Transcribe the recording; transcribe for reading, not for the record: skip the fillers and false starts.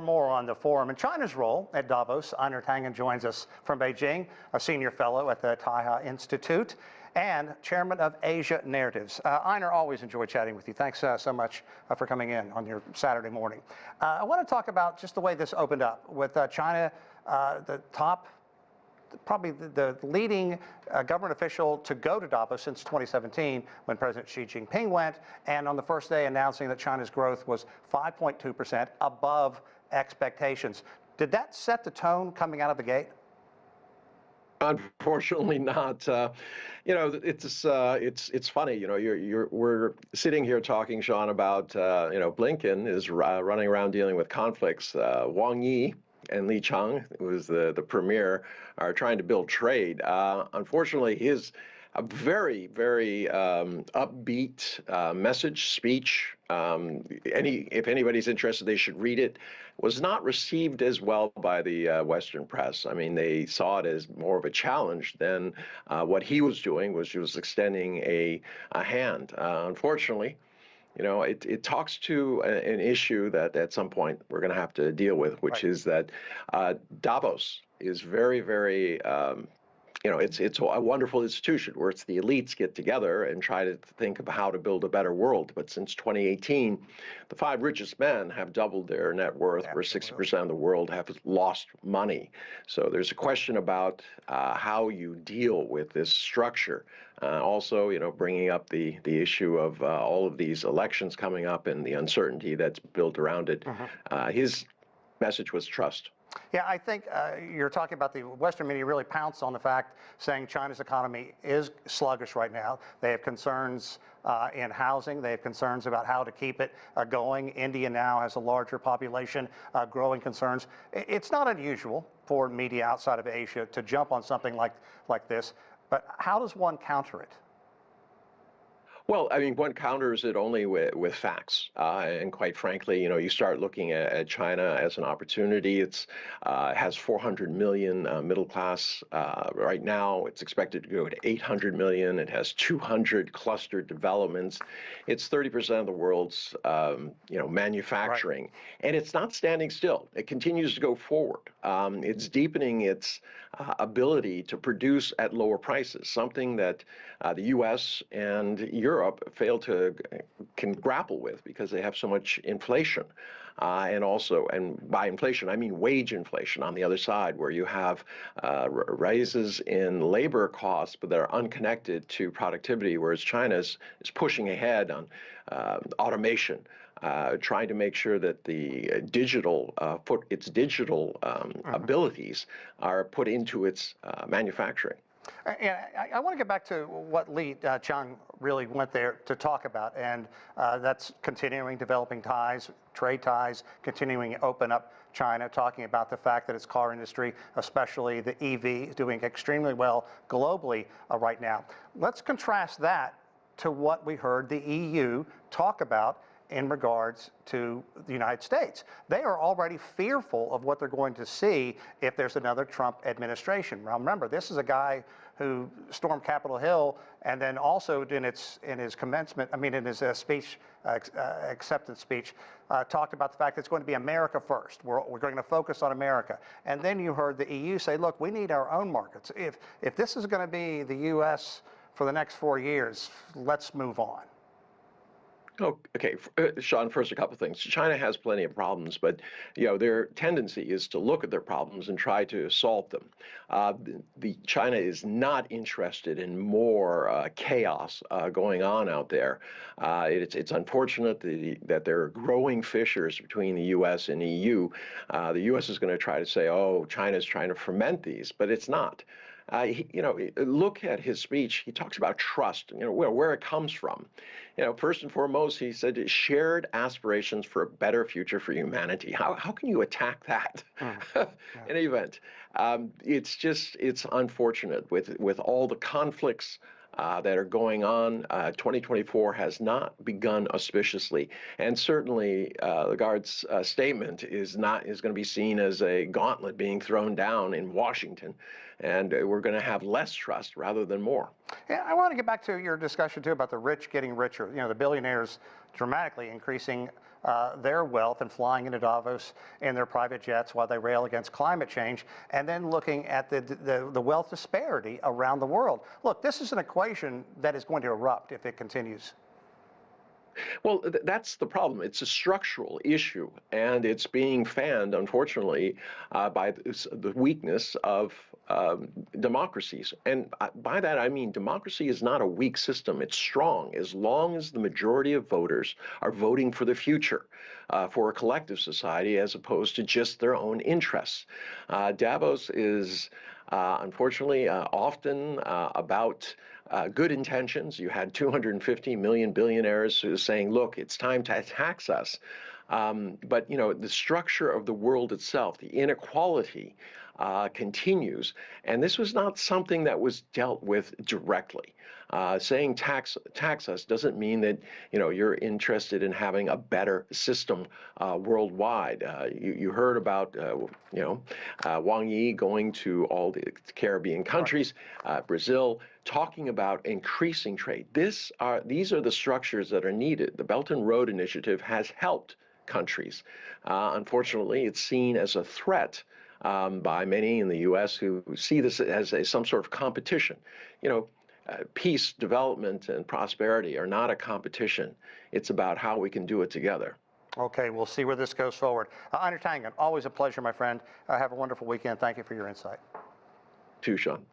more on the forum and China's role at Davos, Einar Tangen joins us from Beijing, a senior fellow at the Taihe Institute and chairman of Asia Narratives. Einar, always enjoy chatting with you. Thanks so much for coming in on your Saturday morning. I want to talk about just the way this opened up with China, probably the leading government official to go to Davos since 2017 when President Xi Jinping went, and on the first day announcing that China's growth was 5.2% above expectations. Did that set the tone coming out of the gate? Unfortunately not. It's funny. We're sitting here talking, Sean, about Blinken is running around dealing with conflicts. Wang Yi and Li Chang, who was the premier, are trying to build trade. Unfortunately, his a very, very upbeat speech. If anybody's interested, they should read it. Was not received as well by the Western press. I mean, they saw it as more of a challenge than what he was doing, was he was extending a hand. Unfortunately, it talks to an issue that at some point we're going to have to deal with, which is that Davos is very, very it's a wonderful institution where it's the elites get together and try to think of how to build a better world. But since 2018, the 5 richest men have doubled their net worth, where 60% of the world have lost money. So there's a question about how you deal with this structure. Also, bringing up the issue of all of these elections coming up and the uncertainty that's built around it. His message was trust. Yeah, I think you're talking about the Western media really pounced on the fact, saying China's economy is sluggish right now. They have concerns in housing. They have concerns about how to keep it going. India now has a larger population, growing concerns. It's not unusual for media outside of Asia to jump on something like this, but how does one counter it? Well, I mean, one counters it only with facts. And quite frankly, you start looking at China as an opportunity. It has 400 million middle class right now. It's expected to go to 800 million. It has 200 clustered developments. It's 30% of the world's, manufacturing. And it's not standing still. It continues to go forward. It's deepening its ability to produce at lower prices, something that the U.S. and Europe can grapple with because they have so much inflation. And by inflation, I mean wage inflation on the other side, where you have raises in labor costs, but they're unconnected to productivity, whereas China is pushing ahead on automation, trying to make sure that the its digital abilities are put into its manufacturing. And I want to get back to what Li Chang really went there to talk about, and that's continuing developing ties, trade ties, continuing to open up China, talking about the fact that its car industry, especially the EV, is doing extremely well globally right now. Let's contrast that to what we heard the EU talk about in regards to the United States. They are already fearful of what they're going to see if there's another Trump administration. Now remember, this is a guy who stormed Capitol Hill, and then also in his speech, acceptance speech, talked about the fact that it's going to be America first. We're going to focus on America. And then you heard the EU say, look, we need our own markets. If this is going to be the U.S. for the next 4 years, let's move on. Oh, okay, Sean, first a couple of things. China has plenty of problems, but their tendency is to look at their problems and try to solve them. China is not interested in more chaos going on out there. It's unfortunate that there are growing fissures between the U.S. and EU. The U.S. is going to try to say, oh, China is trying to ferment these, but it's not. Look at his speech. He talks about trust, where it comes from. First and foremost, he said shared aspirations for a better future for humanity. How can you attack that? In any event, it's unfortunate with all the conflicts that are going on. 2024 has not begun auspiciously, and certainly Lagarde's statement is going to be seen as a gauntlet being thrown down in Washington, and we're going to have less trust rather than more. Yeah, I want to get back to your discussion too about the rich getting richer. The billionaires dramatically increasing their wealth and flying into Davos in their private jets while they rail against climate change, and then looking at the wealth disparity around the world. Look, this is an equation that is going to erupt if it continues. Well, that's the problem. It's a structural issue, and it's being fanned, unfortunately, by the weakness of democracies. And by that, I mean democracy is not a weak system. It's strong as long as the majority of voters are voting for the future, for a collective society, as opposed to just their own interests. Davos is unfortunately often about good intentions. You had 250 million billionaires who are saying, look, it's time to tax us. But, you know, the structure of the world itself, the inequality continues. And this was not something that was dealt with directly. Saying tax us doesn't mean that, you know, you're interested in having a better system worldwide. You heard about, you know, Wang Yi going to all the Caribbean countries, Brazil, talking about increasing trade. These are the structures that are needed. The Belt and Road Initiative has helped countries. Unfortunately, it's seen as a threat by many in the U.S. who see this as some sort of competition. You know, peace, development, and prosperity are not a competition. It's about how we can do it together. Okay, we'll see where this goes forward. Einar Tangen, always a pleasure, my friend. Have a wonderful weekend. Thank you for your insight. Too, Sean.